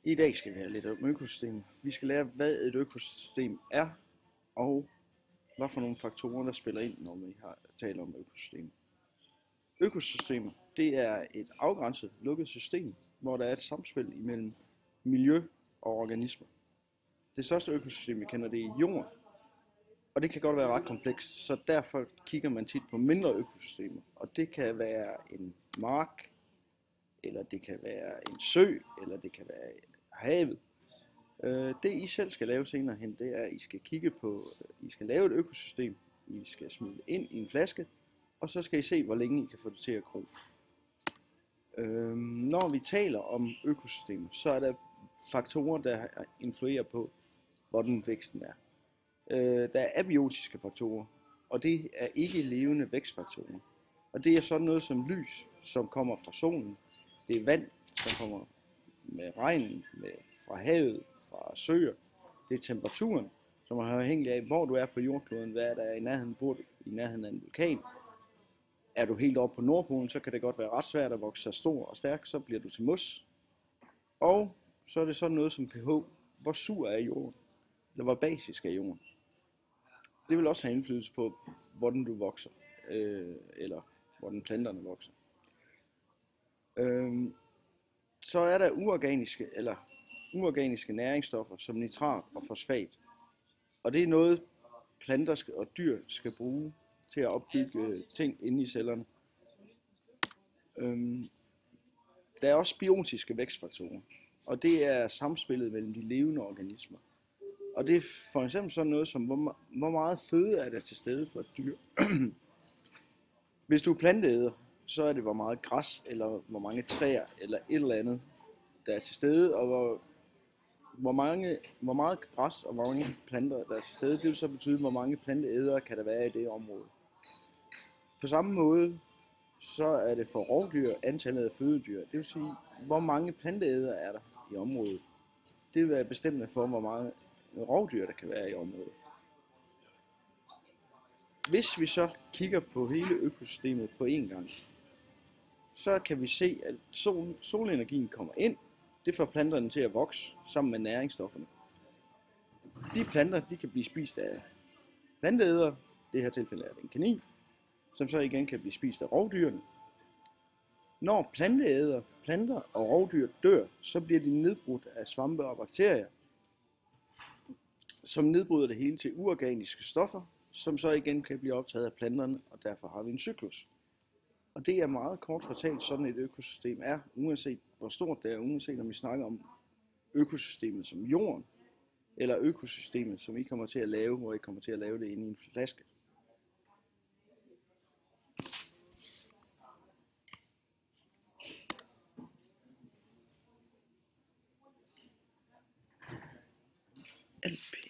I dag skal vi have lidt om økosystem. Vi skal lære, hvad et økosystem er, og hvad for nogle faktorer, der spiller ind, når vi taler om økosystem. Økosystemer, det er et afgrænset, lukket system, hvor der er et samspil imellem miljø og organismer. Det største økosystem, vi kender, det er jorden, og det kan godt være ret komplekst, så derfor kigger man tit på mindre økosystemer. Og det kan være en mark, eller det kan være en sø, eller det kan være havet. Det I selv skal lave senere hen, det er, at I skal kigge på, I skal lave et økosystem, I skal smide det ind i en flaske, og så skal I se, hvor længe I kan få det til at gro. Når vi taler om økosystemer, så er der faktorer, der influerer på, hvordan væksten er. Der er abiotiske faktorer, og det er ikke levende vækstfaktorer. Og det er sådan noget som lys, som kommer fra solen. Det er vand, som kommer med regnen, fra havet, fra søer. Det er temperaturen, som er afhængig af, hvor du er på jordkloden, hvad der er i nærheden. Bor du i nærheden af en vulkan? Er du helt oppe på Nordpolen, så kan det godt være ret svært at vokse sig stor og stærk, så bliver du til mos. Og så er det sådan noget som pH. Hvor sur er jorden? Eller hvor basisk er jorden? Det vil også have indflydelse på, hvordan du vokser, eller hvordan planterne vokser. Så er der uorganiske næringsstoffer som nitrat og fosfat. Og det er noget, planter og dyr skal bruge til at opbygge ting inde i cellerne. Der er også biotiske vækstfaktorer, og det er samspillet mellem de levende organismer. Og det er for eksempel sådan noget som, hvor meget føde er der til stede for et dyr. Hvis du er planteæder, så er det hvor meget græs, eller hvor mange træer, eller et eller andet, der er til stede, og hvor meget græs og hvor mange planter, der er til stede, det vil så betyde, hvor mange planteædere kan der være i det område. På samme måde, så er det for rovdyr antallet af fødedyr, det vil sige, hvor mange planteædere er der i området. Det vil være bestemmende for, hvor mange rovdyr, der kan være i området. Hvis vi så kigger på hele økosystemet på én gang, så kan vi se, at solenergien kommer ind. Det får planterne til at vokse sammen med næringsstofferne. De planter, de kan blive spist af planteædere. I det her tilfælde er det en kanin, som så igen kan blive spist af rovdyrene. Når planteædere, planter og rovdyr dør, så bliver de nedbrudt af svampe og bakterier, som nedbryder det hele til uorganiske stoffer, som så igen kan blive optaget af planterne, og derfor har vi en cyklus. Og det er meget kort fortalt sådan et økosystem er, uanset hvor stort det er, uanset om vi snakker om økosystemet som jorden, eller økosystemet som I kommer til at lave, hvor I kommer til at lave det inde i en flaske. LP